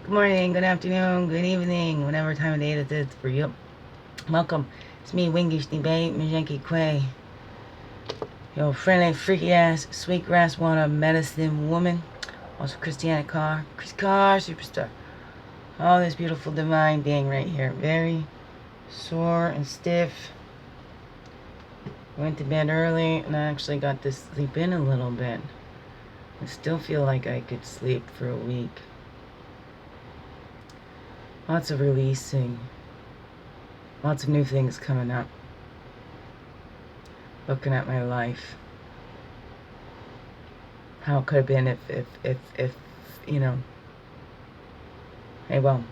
Good morning, good afternoon, good evening, whatever time of day it is for you. Welcome. It's me, Wingy Babe, Majenki Quay. Your friendly, freaky ass, sweet grass water medicine woman. Also Christiana Carr. Chris Carr, superstar. All this beautiful divine being right here. Very sore and stiff. Went to bed early and I actually got to sleep in a little bit. I still feel like I could sleep for a week. Lots of releasing. Lots of new things coming up. Looking at my life. How it could have been if you know. Hey, well,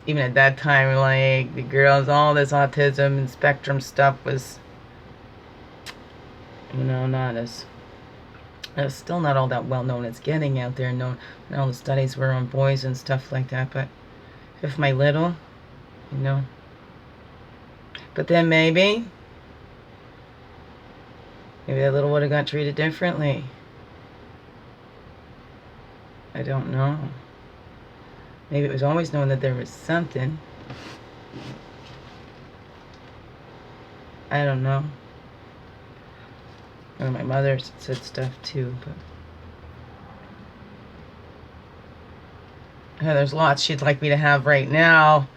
even at that time, like, the girls, all this autism and spectrum stuff was, not as, it's still not all that well known. It's getting out there, known, and all the studies were on boys and stuff like that, but if my little, but then maybe that little would have got treated differently. I don't know. Maybe it was always known that there was something. I don't know. Or my mother said stuff too, but there's lots she'd like me to have right now.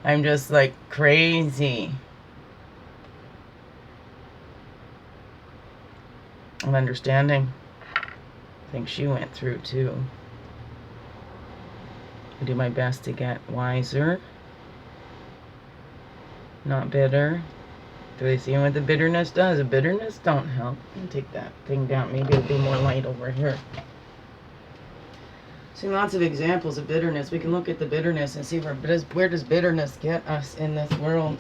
I'm just like crazy. I'm understanding. I think she went through too. I do my best to get wiser, not bitter. Do they see what the bitterness does? The bitterness don't help. I'll take that thing down. Maybe it'll be more light over here. See lots of examples of bitterness. We can look at the bitterness and see where does bitterness get us in this world.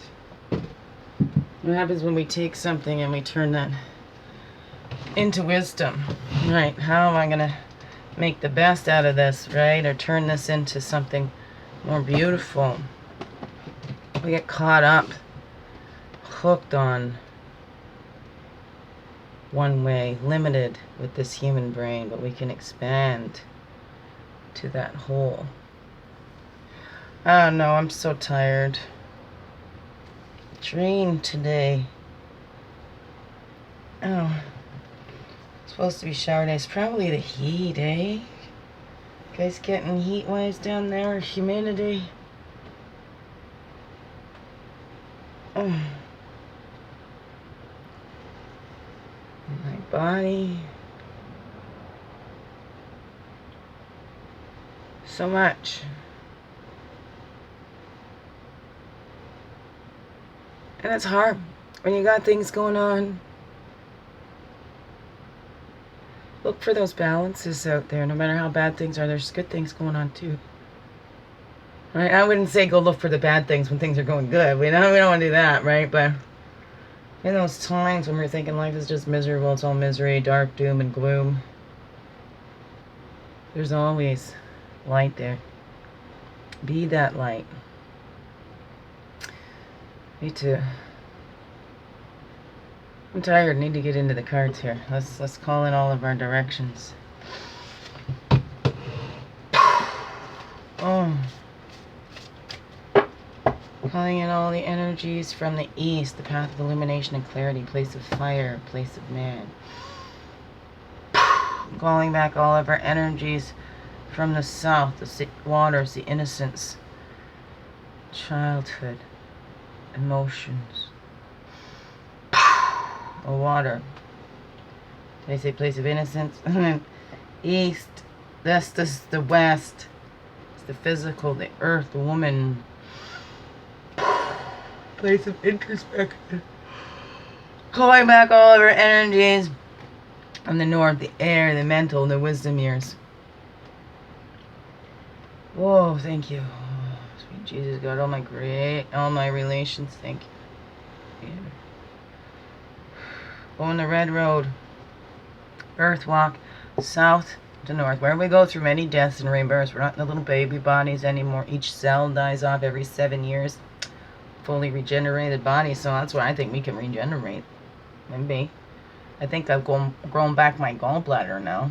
What happens when we take something and we turn that into wisdom? Right, how am I going to make the best out of this, right? Or turn this into something more beautiful. We get caught up, hooked on one way, limited with this human brain, but we can expand to that whole. I don't know, I'm so tired. Drained today. Oh, it's supposed to be shower day. It's probably the heat, eh? Guys getting heat waves down there, humidity. Oh. My body. So much. And it's hard when you got things going on. Look for those balances out there. No matter how bad things are, there's good things going on too. Right? I wouldn't say go look for the bad things when things are going good. We don't want to do that, right? But in those times when we're thinking life is just miserable, it's all misery, dark, doom, and gloom, there's always light there. Be that light. Me too. I'm tired. Need to get into the cards here. Let's call in all of our directions. Oh. Calling in all the energies from the east, the path of illumination and clarity, place of fire, place of man. Calling back all of our energies from the south, the waters, the innocence, childhood, emotions. The water. Did I say place of innocence? East, this is the west. It's the physical, the earth, the woman. Place of introspection. Calling back all of our energies from the north, the air, the mental, the wisdom years. Whoa, thank you. Oh, sweet Jesus God, all my relations, thank you. Yeah. Go on the red road. Earth walk, south to north. Where we go through many deaths and rebirths. We're not in the little baby bodies anymore. Each cell dies off every 7 years. Fully regenerated body, so that's what I think we can regenerate. Maybe. I think I've grown back my gallbladder now.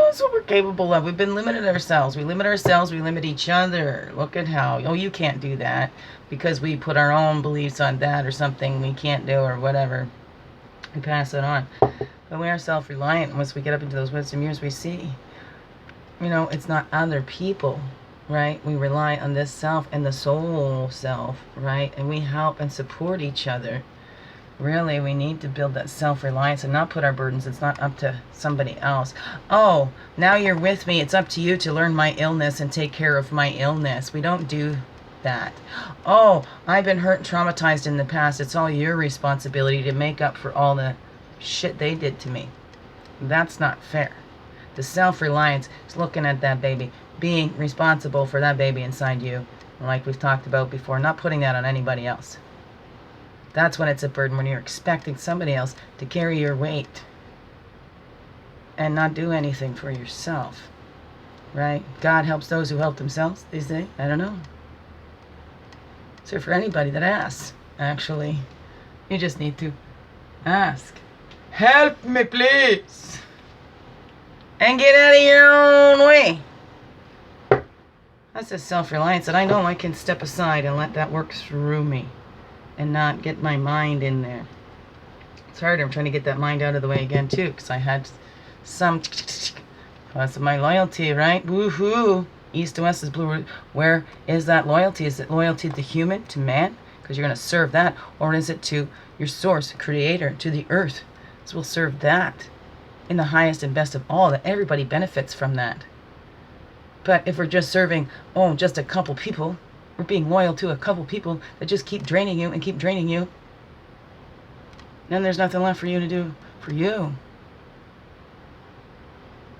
That's what we're capable of. We've been limited ourselves. We limit ourselves. We limit each other. Look at how, oh, you can't do that because we put our own beliefs on that or something we can't do or whatever. We pass it on. But we are self-reliant. Once we get up into those wisdom years, we see, you know, it's not other people, right? We rely on this self and the soul self, right? And we help and support each other. Really, we need to build that self-reliance and not put our burdens. It's not up to somebody else. Oh, now you're with me. It's up to you to learn my illness and take care of my illness. We don't do that. Oh, I've been hurt and traumatized in the past. It's all your responsibility to make up for all the shit they did to me. That's not fair. The self-reliance is looking at that baby, being responsible for that baby inside you, like we've talked about before, not putting that on anybody else. That's when it's a burden, when you're expecting somebody else to carry your weight and not do anything for yourself, right? God helps those who help themselves, they say. I don't know. So for anybody that asks, actually, you just need to ask. Help me, please. And get out of your own way. That's a self-reliance that I know I can step aside and let that work through me and not get my mind in there. It's harder. I'm trying to get that mind out of the way again, too, because I had some because of my loyalty, right? Woohoo! East to west is blue. Where is that loyalty? Is it loyalty to human, to man? Because you're going to serve that. Or is it to your source, creator, to the earth? So we'll serve that in the highest and best of all, that everybody benefits from that. But if we're just serving, just a couple people, we're being loyal to a couple people that just keep draining you and keep draining you, then there's nothing left for you to do for you.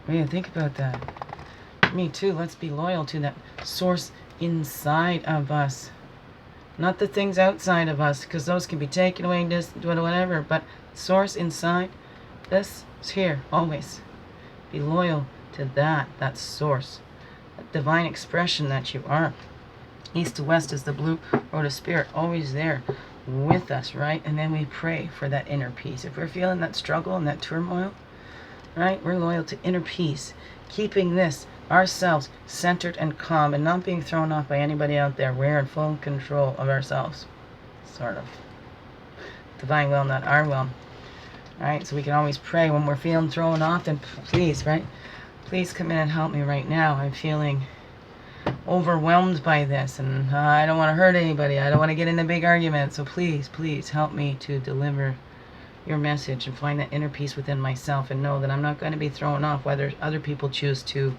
What do you think about that? Me too. Let's be loyal to that source inside of us. Not the things outside of us, because those can be taken away, just whatever. But source inside, this is here, always. Be loyal to that source. That divine expression that you are. East to west is the blue road of spirit, always there with us, right? And then we pray for that inner peace. If we're feeling that struggle and that turmoil, right, we're loyal to inner peace, keeping this ourselves centered and calm and not being thrown off by anybody out there. We're in full control of ourselves, sort of. Divine will, not our will. All right, so we can always pray when we're feeling thrown off, and please, right, please come in and help me right now. I'm feeling overwhelmed by this, and I don't want to hurt anybody. I don't want to get in a big argument. So please, please help me to deliver your message and find that inner peace within myself and know that I'm not going to be thrown off whether other people choose to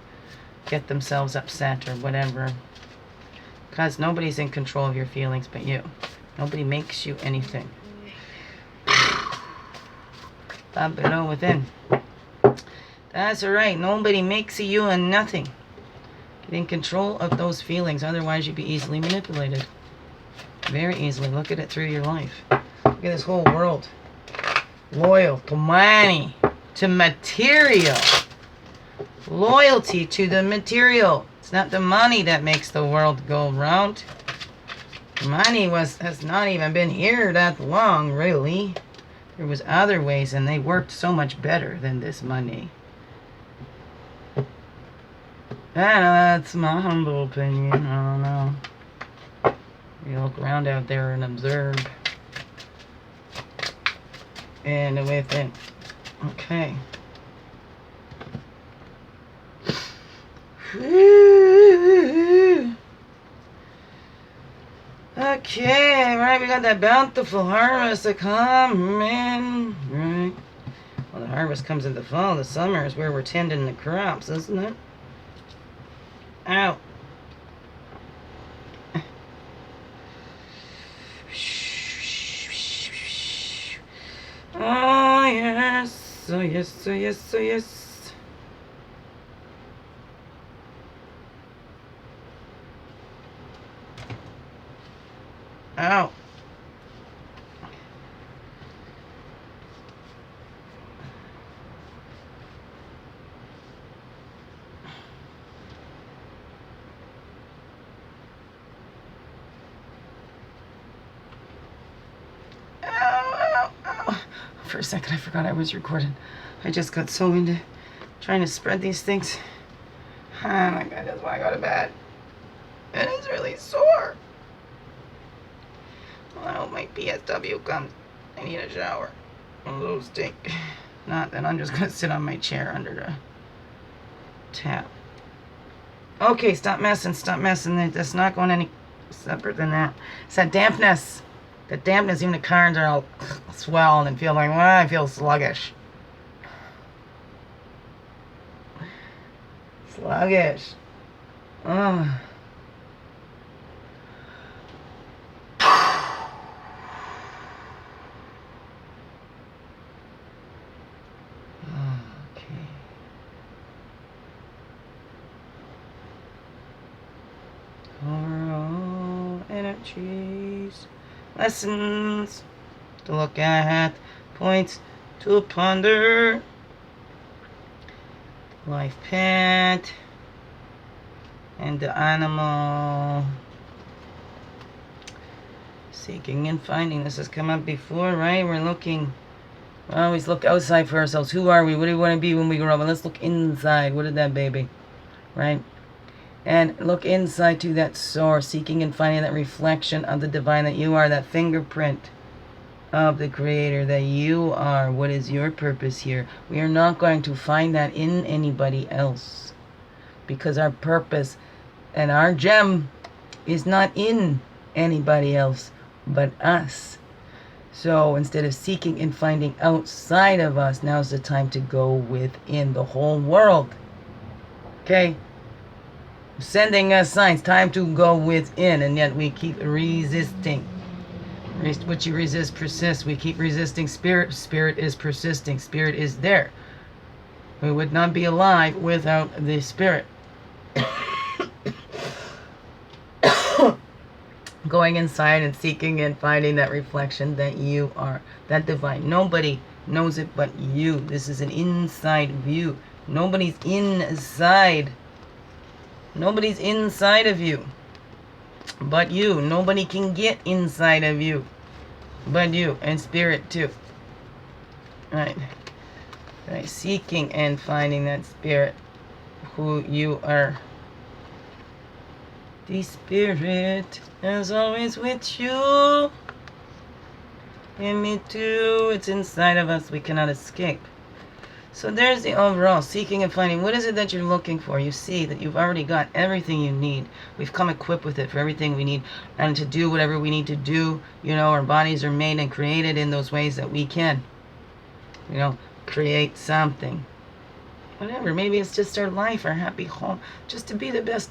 get themselves upset or whatever. Because nobody's in control of your feelings but you. Nobody makes you anything. Up below within. That's alright. Nobody makes you a nothing. Get in control of those feelings. Otherwise you'd be easily manipulated. Very easily. Look at it through your life. Look at this whole world. Loyal to money. To material. Loyalty to the material. It's not the money that makes the world go round. Money has not even been here that long, really. There was other ways, and they worked so much better than this money. And that's my humble opinion. I don't know. You look around out there and observe. And within. Okay. Okay, right, we got that bountiful harvest a coming, right? Well, the harvest comes in the fall. The summer is where we're tending the crops, isn't it? Ow. Oh, yes. Oh, yes. Oh, yes. Oh, yes. Ow. For a second, I forgot I was recording. I just got so into Trying to spread these things. Oh my God, that's why I go to bed. And it's really sore. Well, I hope my PSW comes. I need a shower. Those stink. Not, then I'm just going to sit on my chair under the tap. Okay, stop messing. That's not going any separate than that. It's that dampness. The dampness, even the cards are all swelled and feel like, I feel sluggish. Sluggish. Oh. Oral energies, lessons to look at, points to ponder, life pet, and the animal. Seeking and finding. This has come up before, right? We're looking. We always look outside for ourselves. Who are we? What do we want to be when we grow up? And let's look inside. What is that, baby? Right? And look inside to that source, seeking and finding that reflection of the divine that you are, that fingerprint of the Creator that you are. What is your purpose here? We are not going to find that in anybody else, because our purpose and our gem is not in anybody else but us. So instead of seeking and finding outside of us, now's the time to go within the whole world. Okay? Sending us signs, time to go within, and yet we keep resisting. What you resist persists. We keep resisting spirit. Spirit is persisting. Spirit is there. We would not be alive without the spirit. Going inside and seeking and finding that reflection that you are, that divine. Nobody knows it but you. This is an inside view. Nobody's inside. Nobody's inside of you but you. Nobody can get inside of you but you, and spirit too. Right. Seeking and finding that spirit, who you are. The spirit is always with you. And me too. It's inside of us. We cannot escape. So there's the overall seeking and finding. What is it that you're looking for? You see that you've already got everything you need. We've come equipped with it for everything we need, and to do whatever we need to do. You know, our bodies are made and created in those ways that we can, you know, create something. Whatever. Maybe it's just our life, our happy home, just to be the best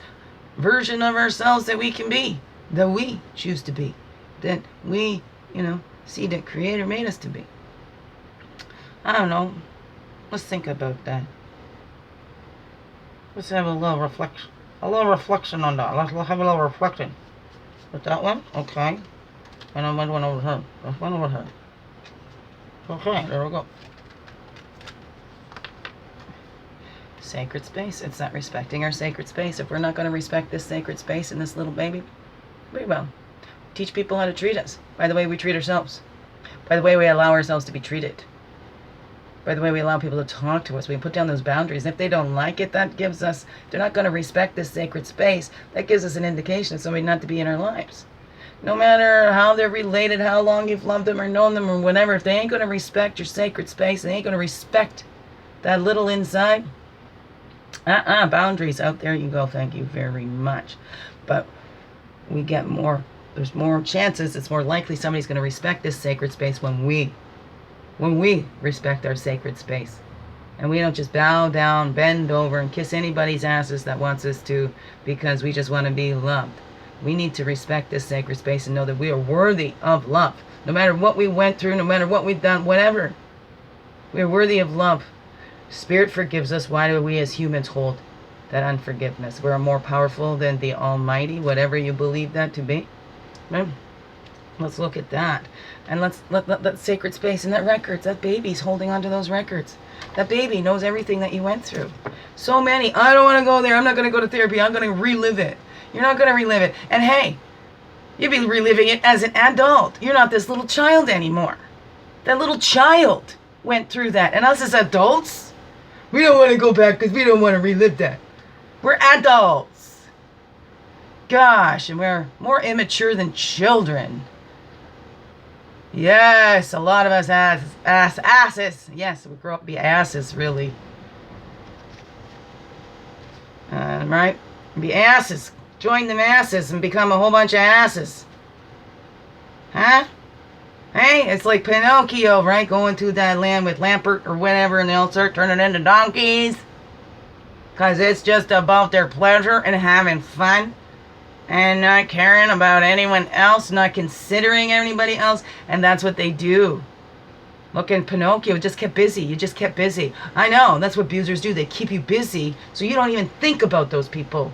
version of ourselves that we can be, that we choose to be, that we, you know, see that Creator made us to be. I don't know. Let's think about that. Let's have a little reflection. A little reflection on that. Let's have a little reflection. With that one? Okay. And I went one over here. There's one over here. Okay, there we go. Sacred space. It's not respecting our sacred space. If we're not going to respect this sacred space in this little baby, we will. Teach people how to treat us. By the way we treat ourselves. By the way we allow ourselves to be treated. By the way we allow people to talk to us. We put down those boundaries. If they don't like it, that gives us, they're not going to respect this sacred space. That gives us an indication of somebody not to be in our lives. No matter how they're related, how long you've loved them or known them or whatever, if they ain't going to respect your sacred space, they ain't going to respect that little inside. Boundaries. Out there you go. Thank you very much. But we get more, there's more chances, it's more likely somebody's going to respect this sacred space when we respect our sacred space. And we don't just bow down, bend over, and kiss anybody's asses that wants us to, because we just want to be loved. We need to respect this sacred space and know that we are worthy of love. No matter what we went through, no matter what we've done, whatever. We are worthy of love. Spirit forgives us. Why do we as humans hold that unforgiveness? We're more powerful than the Almighty, whatever you believe that to be. Right? Let's look at that. And let's let that sacred space and that records, that baby's holding on to those records. That baby knows everything that you went through. So many, I don't want to go there. I'm not going to go to therapy. I'm going to relive it. You're not going to relive it. And hey, you'll be reliving it as an adult. You're not this little child anymore. That little child went through that. And us as adults, We don't want to go back because we don't want to relive that. We're adults. Gosh, and we're more immature than children. Yes, a lot of us asses. Yes, we grow up to be asses, really. Right? Be asses. Join the masses and become a whole bunch of asses. Huh? Hey, it's like Pinocchio, right? Going to that land with Lampert or whatever, and they'll start turning into donkeys. Because it's just about their pleasure and having fun. And not caring about anyone else, not considering anybody else. And that's what they do. Look, in Pinocchio, it just kept busy. You just kept busy. I know, that's what abusers do. They keep you busy so you don't even think about those people.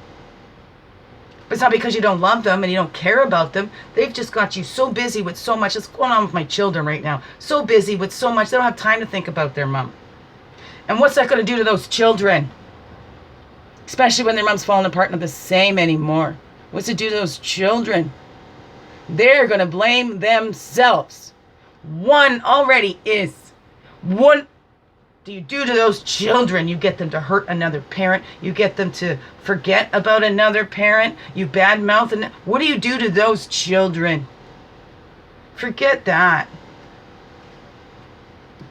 But it's not because you don't love them and you don't care about them. They've just got you so busy with so much. That's going on with my children right now. So busy with so much, they don't have time to think about their mom. And what's that going to do to those children? Especially when their mom's falling apart and not the same anymore. What's it do to those children? They're going to blame themselves. One already is. What do you do to those children? You get them to hurt another parent. You get them to forget about another parent. You badmouth. And what do you do to those children? Forget that.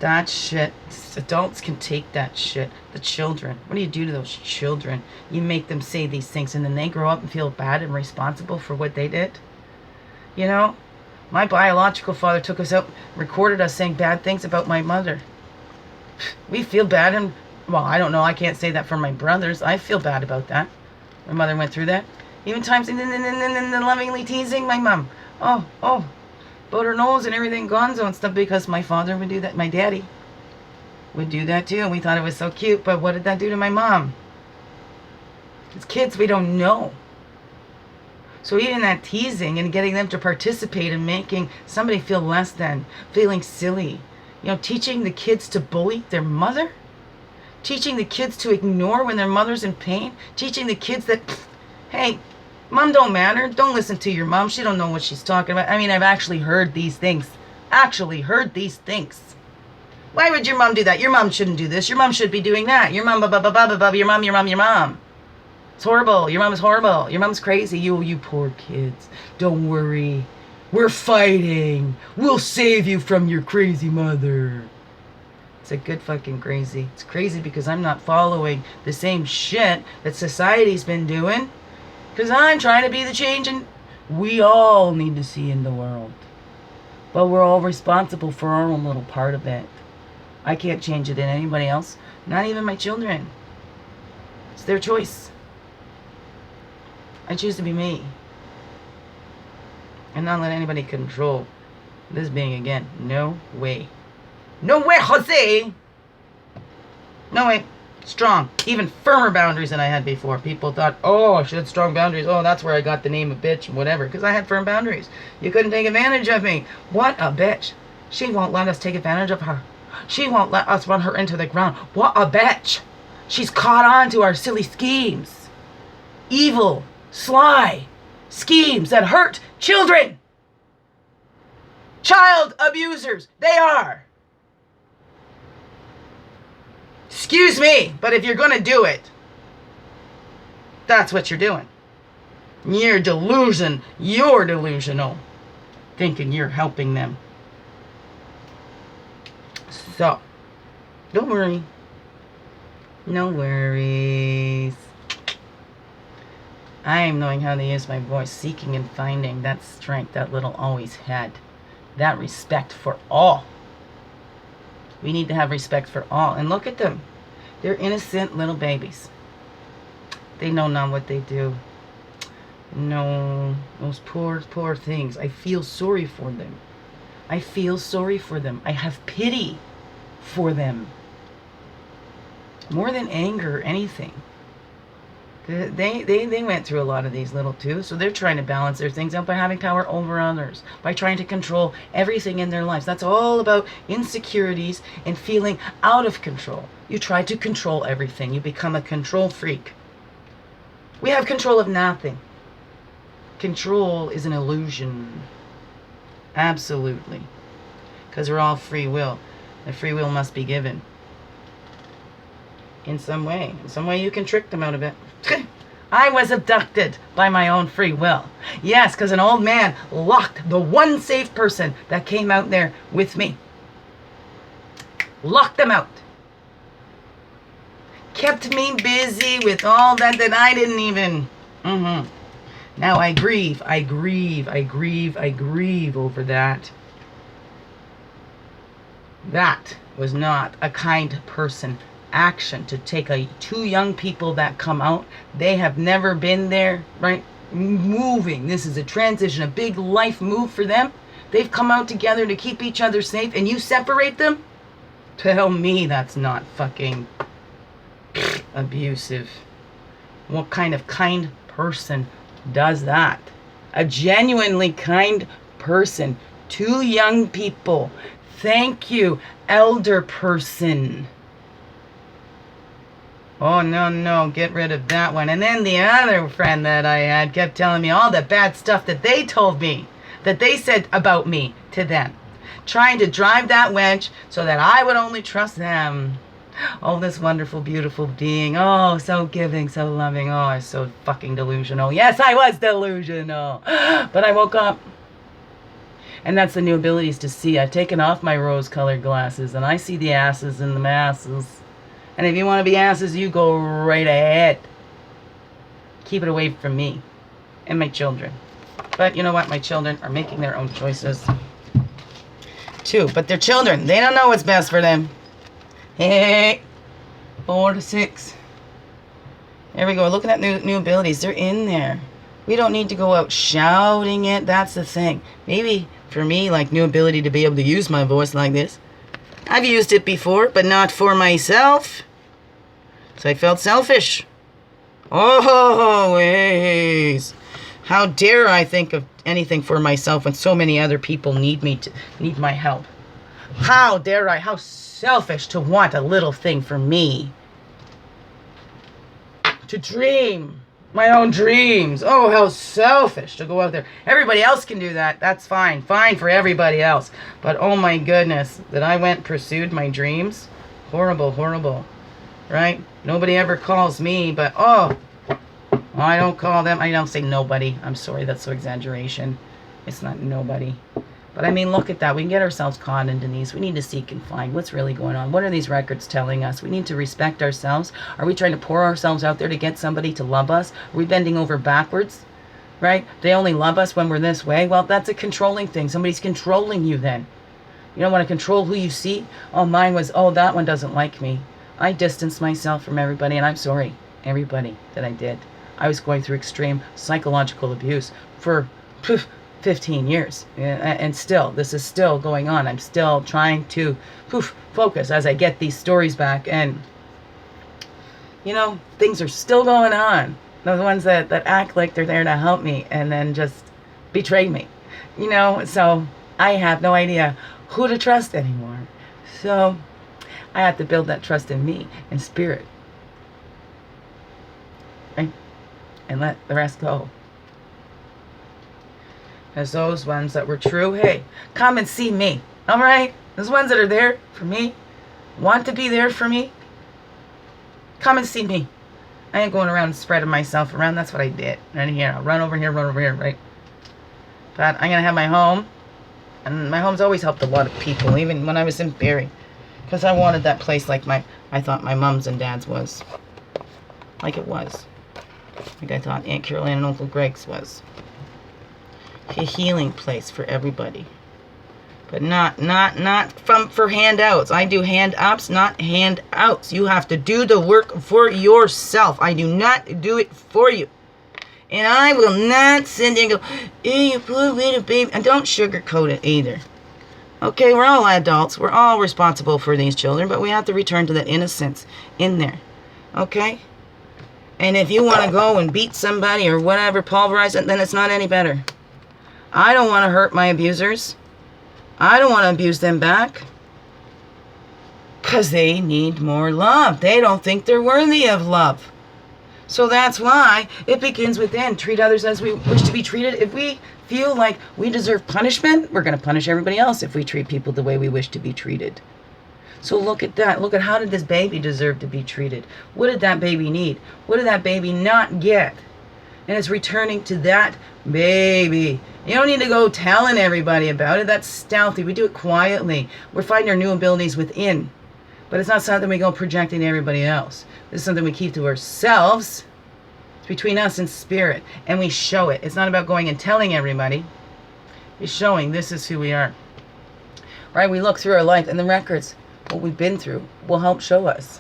That shit. Adults can take that shit. The children. What do you do to those children? You make them say these things and then they grow up and feel bad and responsible for what they did. You know? My biological father took us out, recorded us saying bad things about my mother. We feel bad, and, well, I don't know, I can't say that for my brothers. I feel bad about that. My mother went through that. Even times and lovingly teasing my mom. Oh, about her nose and everything gonzo and stuff, because my father would do that. My daddy would do that too, and we thought it was so cute, but what did that do to my mom? As kids, we don't know. So even that teasing and getting them to participate in making somebody feel less than, feeling silly. You know, teaching the kids to bully their mother. Teaching the kids to ignore when their mother's in pain. Teaching the kids that, hey, mom don't matter. Don't listen to your mom. She don't know what she's talking about. I mean, I've actually heard these things. Why would your mom do that? Your mom shouldn't do this. Your mom should be doing that. Your mom, your mom. It's horrible. Your mom is horrible. Your mom's crazy. You poor kids. Don't worry. We're fighting. We'll save you from your crazy mother. It's a good fucking crazy. It's crazy because I'm not following the same shit that society's been doing. Because I'm trying to be the change and we all need to see in the world. But we're all responsible for our own little part of it. I can't change it in anybody else. Not even my children. It's their choice. I choose to be me. And not let anybody control this being again. No way. No way, Jose! No way. Strong. Even firmer boundaries than I had before. People thought, oh, I should have strong boundaries. Oh, that's where I got the name of bitch and whatever. Because I had firm boundaries. You couldn't take advantage of me. What a bitch. She won't let us take advantage of her. She won't let us run her into the ground. What a bitch. She's caught on to our silly schemes. Evil, sly schemes that hurt children. Child abusers. They are. Excuse me, but if you're going to do it, that's what you're doing. You're delusional. Thinking you're helping them. So, don't worry. No worries. I am knowing how to use my voice, seeking and finding that strength that little always had. That respect for all. We need to have respect for all. And look at them. They're innocent little babies. They know not what they do. No, those poor, poor things. I feel sorry for them. I feel sorry for them. I have pity for them. More than anger or anything. They went through a lot of these little too, so they're trying to balance their things out by having power over others, by trying to control everything in their lives. That's all about insecurities and feeling out of control. You try to control everything. You become a control freak. We have control of nothing. Control is an illusion. Absolutely. Because we're all free will. The free will must be given. in some way. In some way you can trick them out of it. I was abducted by my own free will. Yes, because an old man locked the one safe person that came out there with me. Locked them out. Kept me busy with all that I didn't even... Now I grieve over that. That was not a kind person action to take two young people that come out. They have never been there, right? Moving. This is a transition, a big life move for them. They've come out together to keep each other safe, and you separate them? Tell me that's not fucking abusive. What kind of kind person does that? A genuinely kind person. Two young people. Thank you, elder person. Oh, no, get rid of that one. And then the other friend that I had kept telling me all the bad stuff that they told me, that they said about me to them. Trying to drive that wedge so that I would only trust them. Oh, this wonderful, beautiful being. Oh, so giving, so loving. Oh, I was so fucking delusional. Yes, I was delusional. But I woke up. And that's the new abilities to see. I've taken off my rose-colored glasses, and I see the asses and the masses. And if you want to be asses, you go right ahead. Keep it away from me and my children. But you know what? My children are making their own choices too. But they're children. They don't know what's best for them. Hey, 4 to 6. There we go. Looking at new abilities. They're in there. We don't need to go out shouting it. That's the thing. Maybe for me, like new ability to be able to use my voice like this. I've used it before, but not for myself. So I felt selfish. Always. How dare I think of anything for myself when so many other people need my help? How dare I? How selfish to want a little thing for me. To dream my own dreams. Oh, how selfish to go out there. Everybody else can do that. That's fine. Fine for everybody else. But oh my goodness, that I went and pursued my dreams. Horrible, horrible. Right? Nobody ever calls me, but oh, I don't call them. I don't say nobody. I'm sorry, that's so exaggeration. It's not nobody. But I mean, look at that. We can get ourselves caught into these. We need to seek and find what's really going on. What are these records telling us? We need to respect ourselves. Are we trying to pour ourselves out there to get somebody to love us? Are we bending over backwards? Right? They only love us when we're this way. Well, that's a controlling thing. Somebody's controlling you then. You don't want to control who you see. Oh, mine was, oh, that one doesn't like me. I distanced myself from everybody, and I'm sorry, everybody that I did. I was going through extreme psychological abuse for 15 years. And still, this is still going on. I'm still trying to focus as I get these stories back. And, you know, things are still going on. The ones that act like they're there to help me and then just betray me. You know, so I have no idea who to trust anymore. So I have to build that trust in me and spirit. Right? And let the rest go. As those ones that were true, hey, come and see me. All right? Those ones that are there for me, want to be there for me, come and see me. I ain't going around spreading myself around. That's what I did. Right here. I'll run over here, right? But I'm going to have my home. And my home's always helped a lot of people, even when I was in Barrie. Because I wanted that place like I thought my mom's and dad's was. Like it was. Like I thought Aunt Caroline and Uncle Greg's was. A healing place for everybody. But not for handouts. I do hand-ups, not handouts. You have to do the work for yourself. I do not do it for you. And I will not sit there and go, hey, you poor little baby. And don't sugarcoat it either. Okay, we're all adults. We're all responsible for these children. But we have to return to that innocence in there. Okay? And if you want to go and beat somebody or whatever, pulverize it, then it's not any better. I don't want to hurt my abusers. I don't want to abuse them back. Because they need more love. They don't think they're worthy of love. So that's why it begins within. Treat others as we wish to be treated. If we feel like we deserve punishment, we're going to punish everybody else if we treat people the way we wish to be treated. So look at that. Look at how did this baby deserve to be treated? What did that baby need? What did that baby not get? And it's returning to that baby. You don't need to go telling everybody about it. That's stealthy. We do it quietly. We're finding our new abilities within. But it's not something we go projecting to everybody else. This is something we keep to ourselves. It's between us and spirit. And we show it. It's not about going and telling everybody. It's showing this is who we are. Right? We look through our life and the records. What we've been through will help show us.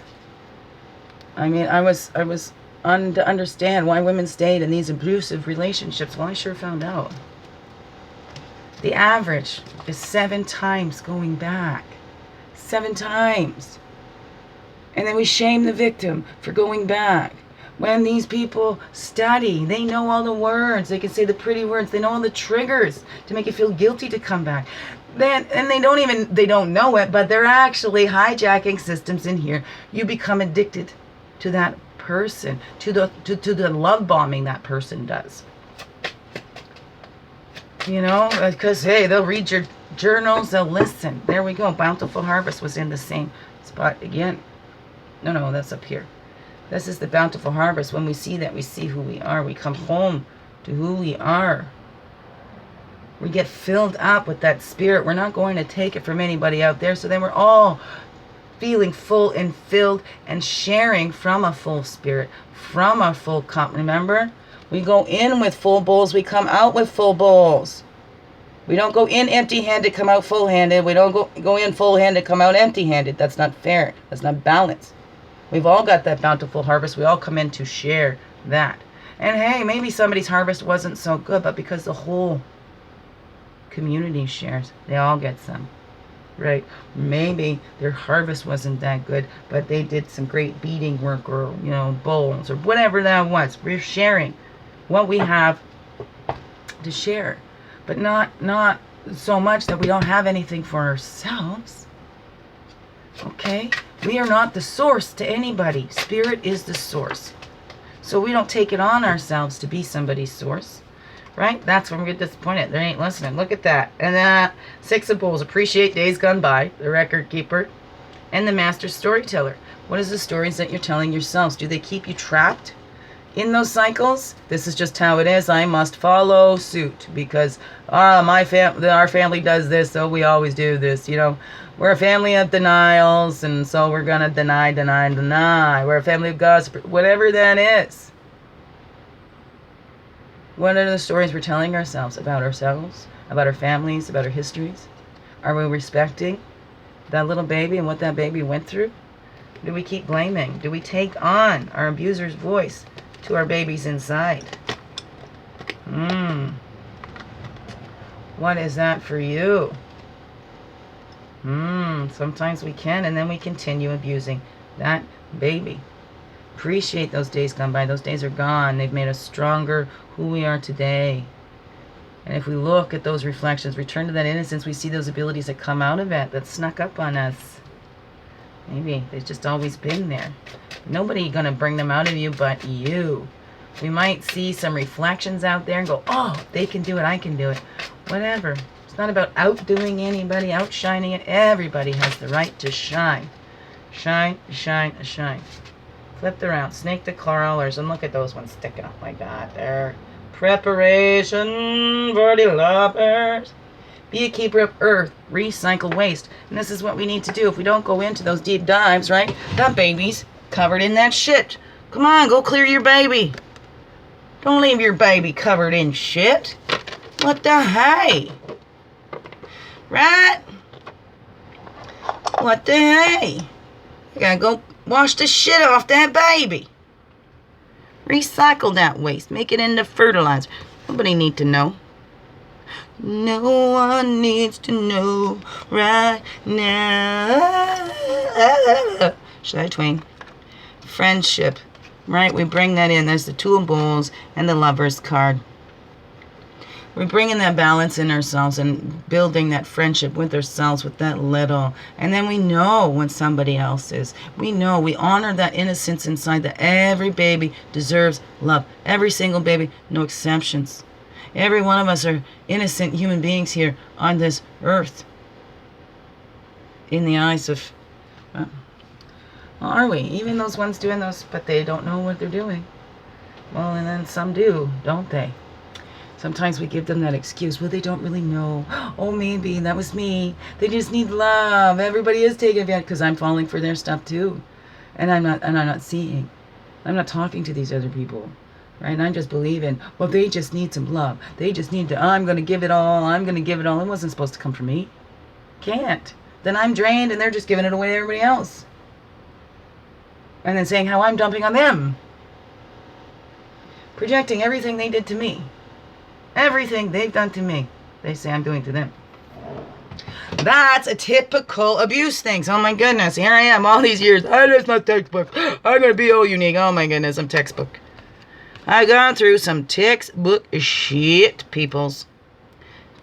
I mean, I was to understand why women stayed in these abusive relationships. Well, I sure found out. The average is 7 times going back. 7 times. And then we shame the victim for going back. When these people study, they know all the words. They can say the pretty words. They know all the triggers to make you feel guilty to come back. And they don't know it, but they're actually hijacking systems in here. You become addicted to that person, to the love bombing that person does. You know, because hey, they'll read your journals, they'll listen. There we go. Bountiful Harvest was in the same spot again. No, that's up here. This is the Bountiful Harvest. When we see that, we see who we are. We come home to who we are. We get filled up with that spirit. We're not going to take it from anybody out there. So then we're all feeling full and filled and sharing from a full spirit, from a full cup. Remember? We go in with full bowls. We come out with full bowls. We don't go in empty-handed, come out full-handed. We don't go in full-handed, come out empty-handed. That's not fair. That's not balanced. We've all got that bountiful harvest. We all come in to share that. And hey, maybe somebody's harvest wasn't so good, but because the whole community shares, they all get some, right? Maybe their harvest wasn't that good, but they did some great beading work, or bowls, or whatever that was. We're sharing what we have to share, but not so much that we don't have anything for ourselves. Okay, we are not the source to anybody. Spirit is the source, so we don't take it on ourselves to be somebody's source. Right? That's when we get disappointed. They ain't listening. Look at that. And then 6 of Bowls. Appreciate days gone by. The record keeper. And the master storyteller. What is the stories that you're telling yourselves? Do they keep you trapped in those cycles? This is just how it is. I must follow suit because our family does this, so we always do this. We're a family of denials, and so we're going to deny. We're a family of gossip. Whatever that is. What are the stories we're telling ourselves, about our families, about our histories? Are we respecting that little baby and what that baby went through? Do we keep blaming? Do we take on our abuser's voice to our babies inside? What is that for you? Sometimes we can, and then we continue abusing that baby. Appreciate those days gone by. Those days are gone. They've made us stronger, who we are today. And if we look at those reflections, return to that innocence, we see those abilities that come out of it, that snuck up on us. Maybe they've just always been there. Nobody gonna bring them out of you but you. We might see some reflections out there and go, oh, they can do it, I can do it. Whatever. It's not about outdoing anybody, outshining it. Everybody has the right to shine. Shine, shine, shine. Flip around, snake the crawlers, and look at those ones sticking up like that there. Preparation for the lovers. Be a keeper of earth, recycle waste. And this is what we need to do. If we don't go into those deep dives, right? That baby's covered in that shit. Come on, go clear your baby. Don't leave your baby covered in shit. What the hey? Right? What the hey? You gotta go wash the shit off that baby. Recycle that waste. Make it into fertilizer. Nobody need to know. No one needs to know right now. Should I twang? Friendship. Right? We bring that in. There's the 2 of Bowls and the Lover's card. We're bringing that balance in ourselves and building that friendship with ourselves with that little. And then we know when somebody else is. We know, we honor that innocence inside, that every baby deserves love. Every single baby, no exceptions. Every one of us are innocent human beings here on this earth. In the eyes of Are we? Even those ones doing those, but they don't know what they're doing. Well, and then some do, don't they? Sometimes we give them that excuse. Well, they don't really know. Oh, maybe that was me. They just need love. Everybody is taking advantage because I'm falling for their stuff too, and I'm not seeing. I'm not talking to these other people, right? And I'm just believing. Well, they just need some love. They just need to. I'm gonna give it all. I'm gonna give it all. It wasn't supposed to come from me. Can't. Then I'm drained, and they're just giving it away to everybody else, and then saying how I'm dumping on them, projecting everything they did to me. Everything they've done to me, they say I'm doing to them. That's a typical abuse thing. Oh my goodness, here I am all these years. Oh, that's not textbook. I'm going to be all unique. Oh my goodness, I'm textbook. I've gone through some textbook shit, peoples.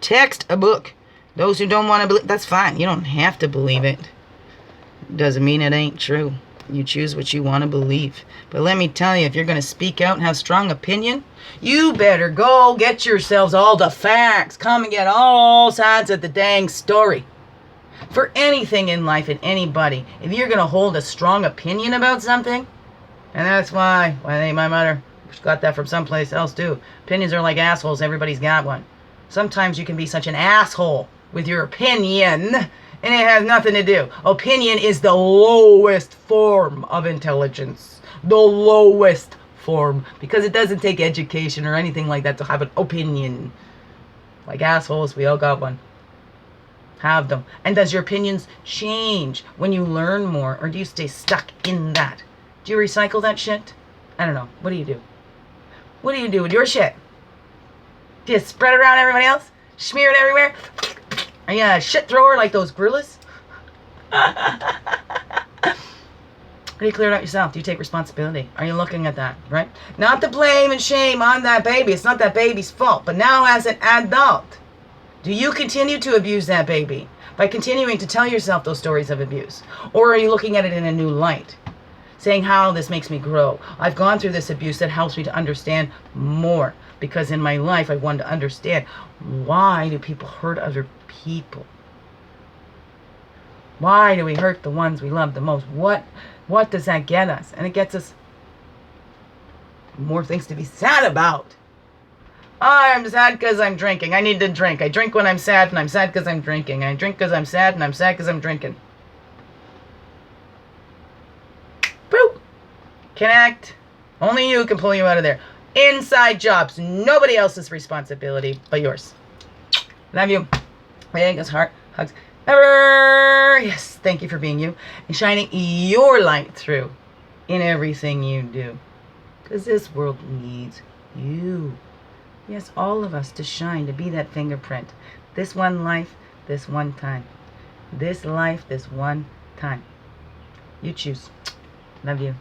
Text a book. Those who don't want to believe, that's fine. You don't have to believe it. Doesn't mean it ain't true. You choose what you want to believe. But let me tell you, if you're going to speak out and have strong opinion, you better go get yourselves all the facts. Come and get all sides of the dang story. For anything in life and anybody, if you're going to hold a strong opinion about something, and that's why I think my mother got that from someplace else too. Opinions are like assholes. Everybody's got one. Sometimes you can be such an asshole with your opinion, and it has nothing to do. Opinion is the lowest form of intelligence. The lowest form. Because it doesn't take education or anything like that to have an opinion. Like assholes, we all got one. Have them. And does your opinions change when you learn more? Or do you stay stuck in that? Do you recycle that shit? I don't know. What do you do? What do you do with your shit? Do you spread it around everybody else? Smear it everywhere? Are you a shit thrower like those gorillas? Or do you clear it out yourself? Do you take responsibility? Are you looking at that, right? Not the blame and shame on that baby. It's not that baby's fault. But now as an adult, do you continue to abuse that baby by continuing to tell yourself those stories of abuse? Or are you looking at it in a new light? Saying how this makes me grow. I've gone through this abuse that helps me to understand more. Because in my life, I wanted to understand, why do people hurt other people? Why do we hurt the ones we love the most? What does that get us? And it gets us more things to be sad about. I'm sad because I'm drinking. I need to drink. I drink when I'm sad, and I'm sad because I'm drinking. I drink because I'm sad, and I'm sad because I'm drinking. Boop! Connect. Only you can pull you out of there. Inside jobs. Nobody else's responsibility but yours. Love you. Biggest heart hugs ever. Yes, thank you for being you and shining your light through in everything you do. Because this world needs you. Yes, all of us to shine, to be that fingerprint. This one life, this one time. This life, this one time. You choose. Love you.